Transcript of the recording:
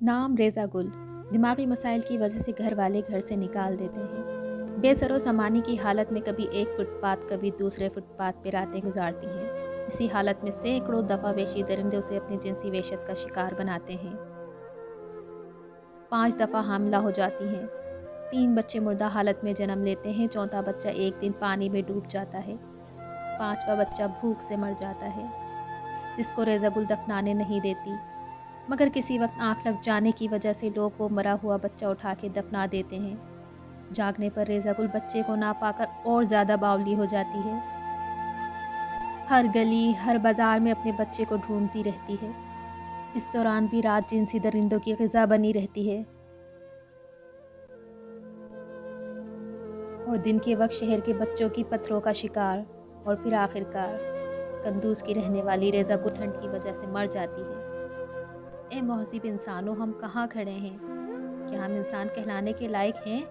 नाम रेज़ा गुल। दिमागी मसाइल की वजह से घर वाले घर से निकाल देते हैं। बेसरो सामानी की हालत में कभी एक फुटपाथ कभी दूसरे फुटपाथ पे रातें गुजारती हैं। इसी हालत में सैकड़ों दफ़ा वहशी दरिंदे उसे अपनी जिनसी वहशत का शिकार बनाते हैं। 5 दफ़ा हामिला हो जाती हैं। 3 बच्चे मुर्दा हालत में जन्म लेते हैं। चौथा बच्चा एक दिन पानी में डूब जाता है। 5वां बच्चा भूख से मर जाता है, जिसको रेज़ा गुल दफनाने नहीं देती। मगर किसी वक्त आंख लग जाने की वजह से लोग वो मरा हुआ बच्चा उठा के दफना देते हैं। जागने पर रेज़ा गुल बच्चे को ना पाकर और ज़्यादा बावली हो जाती है। हर गली हर बाजार में अपने बच्चे को ढूंढती रहती है। इस दौरान भी रात जिनसी दरिंदों की ग़िज़ा बनी रहती है और दिन के वक्त शहर के बच्चों की पत्थरों का शिकार। और फिर आखिरकार कंदूस की रहने वाली रेज़ा गुल ठंड की वजह से मर जाती है। ए मोहसिब इंसानों, हम कहाँ खड़े हैं? क्या हम इंसान कहलाने के लायक हैं?